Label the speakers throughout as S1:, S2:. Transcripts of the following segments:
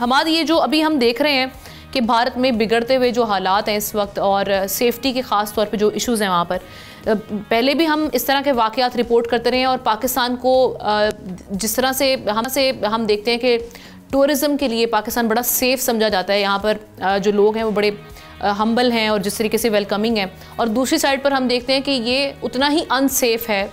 S1: حماد، یہ جو ابھی ہم دیکھ رہے ہیں کہ بھارت میں بگڑتے ہوئے جو حالات ہیں اس وقت اور سیفٹی کے خاص طور پہ جو ایشوز ہیں وہاں پر، پہلے بھی ہم اس طرح کے واقعات رپورٹ کرتے رہے ہیں اور پاکستان کو جس طرح سے ہم دیکھتے ہیں کہ ٹورزم کے لیے پاکستان بڑا سیف سمجھا جاتا ہے، یہاں پر جو لوگ ہیں وہ بڑے ہمبل ہیں اور جس طریقے سے ویلکمنگ ہیں، اور دوسری سائڈ پر ہم دیکھتے ہیں کہ یہ اتنا ہی انسیف ہے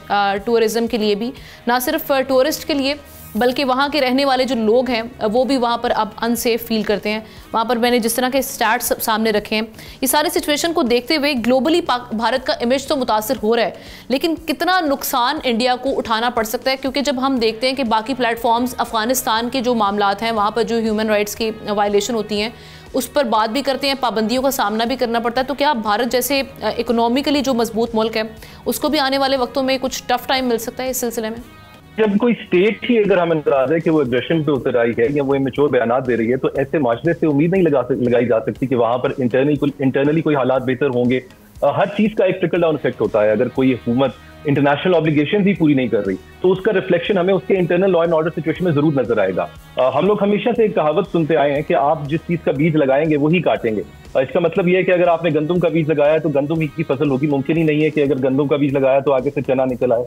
S1: ٹورزم کے لیے بھی، نہ صرف ٹورسٹ کے لیے بلکہ وہاں کے رہنے والے جو لوگ ہیں وہ بھی وہاں پر اب انسیف فیل کرتے ہیں۔ وہاں پر میں نے جس طرح کے سٹیٹس سامنے رکھے ہیں، یہ سارے سچویشن کو دیکھتے ہوئے گلوبلی بھارت کا امیج تو متاثر ہو رہا ہے، لیکن کتنا نقصان انڈیا کو اٹھانا پڑ سکتا ہے، کیونکہ جب ہم دیکھتے ہیں کہ باقی پلیٹ فارمز افغانستان کے جو معاملات ہیں وہاں پر جو ہیومن رائٹس کی وائلیشن ہوتی ہیں اس پر بات بھی کرتے ہیں، پابندیوں کا سامنا بھی کرنا پڑتا ہے، تو کیا بھارت جیسے اکنومیکلی جو مضبوط ملک ہے اس کو بھی آنے والے وقتوں میں کچھ ٹف ٹائم مل سکتا ہے اس سلسلے میں؟
S2: جب کوئی اسٹیٹ ہی اگر ہمیں نظر آ جائے کہ وہ ایگریشن پہ اتر آئی ہے یا وہ امیچور بیانات دے رہی ہے، تو ایسے معاشرے سے امید نہیں لگائی جا سکتی کہ وہاں پر انٹرنلی کوئی حالات بہتر ہوں گے۔ ہر چیز کا ایک ٹرکل ڈاؤن افیکٹ ہوتا ہے۔ اگر کوئی حکومت انٹرنیشنل آبلیگیشنز ہی پوری نہیں کر رہی تو اس کا ریفلیکشن ہمیں اس کے internal law and order situation میں ضرور نظر آئے گا۔ ہم لوگ ہمیشہ سے ایک کہاوت سنتے آئے ہیں کہ آپ جس چیز کا بیج لگائیں گے وہی کاٹیں گے۔ اس کا مطلب یہ ہے کہ اگر آپ نے گندم کا بیج لگایا تو گندم ہی کی فصل ہوگی، ممکن ہی نہیں ہے کہ اگر گندم کا بیج لگایا تو آگے سے چنا نکل آئے۔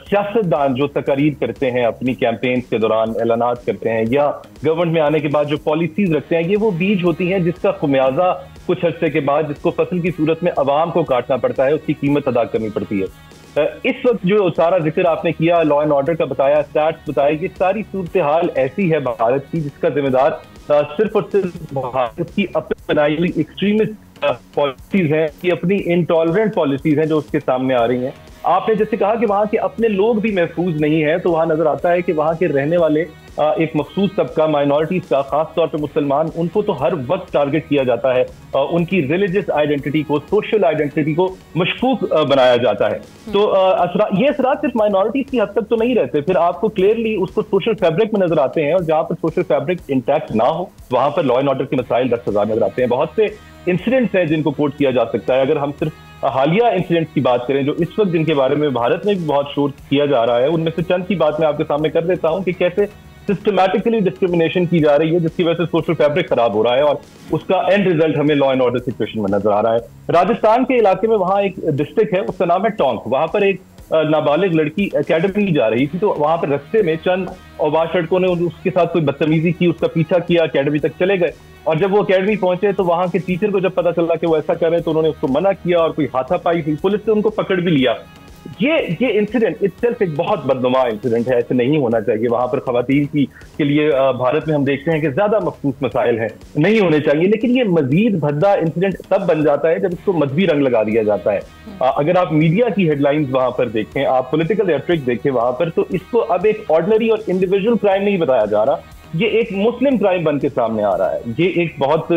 S2: سیاستدان جو تقاریر کرتے ہیں اپنی کیمپینز کے دوران، اعلانات کرتے ہیں یا گورنمنٹ میں آنے کے بعد جو پالیسیز رکھتے ہیں، یہ وہ بیج ہوتی ہیں جس کا خمیازہ کچھ عرصے کے بعد جس کو فصل کی صورت میں عوام کو کاٹنا پڑتا ہے، اس کی قیمت ادا کرنی پڑتی ہے۔ اس وقت جو سارا ذکر آپ نے کیا، لا اینڈ آرڈر کا بتایا، سٹیٹس بتائے، یہ ساری صورتحال ایسی ہے بھارت کی جس کا ذمہ دار صرف اور صرف بھارت کی اپنی بنائی ہوئی ایکسٹریمسٹ پالیسیز ہیں، یہ اپنی انٹالرنٹ پالیسیز ہیں جو اس کے سامنے آ رہی ہیں۔ آپ نے جیسے کہا کہ وہاں کے اپنے لوگ بھی محفوظ نہیں ہیں، تو وہاں نظر آتا ہے کہ وہاں کے رہنے والے ایک مخصوص طبقہ، مائنورٹیز کا، خاص طور پہ مسلمان، ان کو تو ہر وقت ٹارگٹ کیا جاتا ہے، ان کی ریلیجس آئیڈینٹی کو، سوشل آئیڈینٹی کو مشکوک بنایا جاتا ہے۔ تو یہ اثرات صرف مائنورٹیز کی حد تک تو نہیں رہتے، پھر آپ کو کلیئرلی اس کو سوشل فیبرک میں نظر آتے ہیں، اور جہاں پر سوشل فیبرک انٹیکٹ نہ ہو وہاں پر لا اینڈ آرڈر کے مسائل دست ہزار نظر آتے ہیں۔ بہت سے انسیڈنٹس ہیں جن کو کوٹ کیا جا سکتا ہے۔ اگر ہم صرف حالیہ انسیڈنٹس کی بات کریں جو اس وقت جن کے بارے میں بھارت میں بھی بہت شور کیا جا رہا ہے، ان میں سے چند کی بات میں آپ کے سامنے کر دیتا ہوں کہ کیسے سسٹمیٹکلی ڈسکریمنیشن کی جا رہی ہے جس کی وجہ سے سوشل فیبرک خراب ہو رہا ہے، اور اس کا اینڈ ریزلٹ ہمیں لا اینڈ آرڈر سچویشن میں نظر آ رہا ہے۔ راجستھان کے علاقے میں وہاں ایک ڈسٹرکٹ ہے، اس کا نام ہے ٹونک۔ وہاں پر ایک نابالغ لڑکی اکیڈمی جا رہی تھی، تو وہاں پر رستے میں چند اوباش لڑکوں نے اس کے ساتھ کوئی بدتمیزی کی، اس کا پیچھا کیا، اکیڈمی تک چلے گئے، اور جب وہ اکیڈمی پہنچے تو وہاں کے ٹیچر کو جب پتا چلا کہ وہ ایسا کر رہے ہیں تو انہوں نے اس کو منع کیا اور کوئی ہاتھا پائی ہوئی، پولیس نے ان کو پکڑ بھی لیا۔ یہ انسیڈنٹ اٹسیلف ایک بہت بدنما انسیڈنٹ ہے، ایسے نہیں ہونا چاہیے۔ وہاں پر خواتین کے لیے بھارت میں ہم دیکھتے ہیں کہ زیادہ مخصوص مسائل ہیں، نہیں ہونے چاہیے، لیکن یہ مزید بھدا انسیڈنٹ تب بن جاتا ہے جب اس کو مذہبی رنگ لگا دیا جاتا ہے۔ اگر آپ میڈیا کی ہیڈ لائنز وہاں پر دیکھیں، آپ پولیٹیکل ریٹرک دیکھیں وہاں پر، تو اس کو اب ایک آرڈنری اور انڈیویجول کرائم نہیں بتایا جا رہا، یہ ایک مسلم کرائم بن کے سامنے آ رہا ہے۔ یہ ایک بہت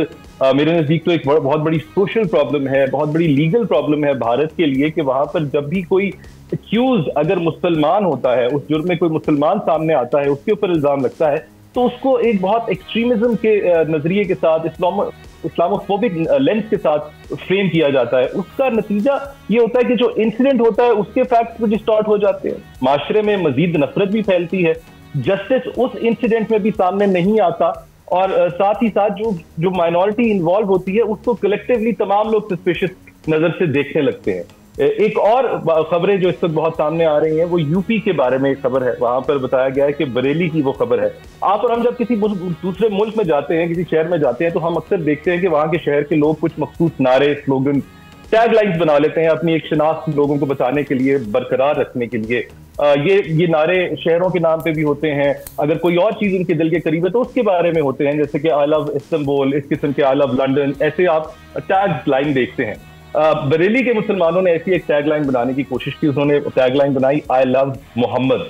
S2: میرے نزدیک تو ایک بہت بڑی سوشل پرابلم ہے، بہت بڑی لیگل پرابلم ہے بھارت کے لیے، کہ وہاں پر جب بھی کوئی ایکیوز اگر مسلمان ہوتا ہے، اس جرم میں کوئی مسلمان سامنے آتا ہے، اس کے اوپر الزام لگتا ہے، تو اس کو ایک بہت ایکسٹریمزم کے نظریے کے ساتھ، اسلاموفوبک لینس کے ساتھ فریم کیا جاتا ہے۔ اس کا نتیجہ یہ ہوتا ہے کہ جو انسیڈنٹ ہوتا ہے اس کے فیکٹس بھی ڈسٹارٹ ہو جاتے ہیں، معاشرے میں مزید نفرت بھی پھیلتی ہے، جسٹس اس انسیڈنٹ میں بھی سامنے نہیں آتا، اور ساتھ ہی ساتھ جو مائنورٹی انوالو ہوتی ہے اس کو کلیکٹیولی تمام لوگ سسپیشس نظر سے دیکھنے لگتے ہیں۔ ایک اور خبریں جو اس وقت بہت سامنے آ رہی ہیں وہ یو پی کے بارے میں ایک خبر ہے۔ وہاں پر بتایا گیا ہے کہ بریلی کی وہ خبر ہے۔ آپ اور ہم جب کسی دوسرے ملک میں جاتے ہیں، کسی شہر میں جاتے ہیں، تو ہم اکثر دیکھتے ہیں کہ وہاں کے شہر کے لوگ کچھ مخصوص نعرے، سلوگن، ٹیگ لائنز بنا لیتے ہیں اپنی ایک شناخت لوگوں کو بچانے کے لیے، برقرار رکھنے کے لیے۔ یہ نعرے شہروں کے نام پہ بھی ہوتے ہیں، اگر کوئی اور چیز ان کے دل کے قریب ہے تو اس کے بارے میں ہوتے ہیں، جیسے کہ آئی لو استنبول، اس قسم کے آئی لو لنڈن، ایسے آپ ٹیگ لائن دیکھتے ہیں۔ بریلی کے مسلمانوں نے ایسی ایک ٹیگ لائن بنانے کی کوشش کی، انہوں نے ٹیگ لائن بنائی آئی لو محمد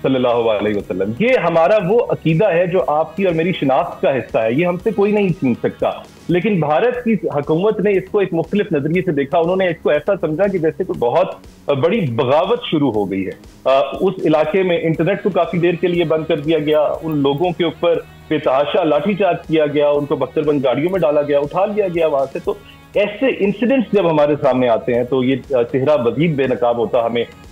S2: صلی اللہ علیہ وسلم۔ یہ ہمارا وہ عقیدہ ہے جو آپ کی اور میری شناخت کا حصہ ہے، یہ ہم سے کوئی نہیں چھین سکتا، لیکن بھارت کی حکومت نے اس کو ایک مختلف نظریے سے دیکھا۔ انہوں نے اس کو ایسا سمجھا کہ جیسے کوئی بہت بڑی بغاوت شروع ہو گئی ہے۔ اس علاقے میں انٹرنیٹ کو کافی دیر کے لیے بند کر دیا گیا، ان لوگوں کے اوپر بے تحاشا لاٹھی چارج کیا گیا، ان کو بختر بند گاڑیوں میں ڈالا گیا، اٹھا لیا گیا وہاں سے۔ تو ایسے انسیڈنٹس جب ہمارے سامنے آتے ہیں تو یہ چہرہ مزید بے نقاب ہوتا ہمیں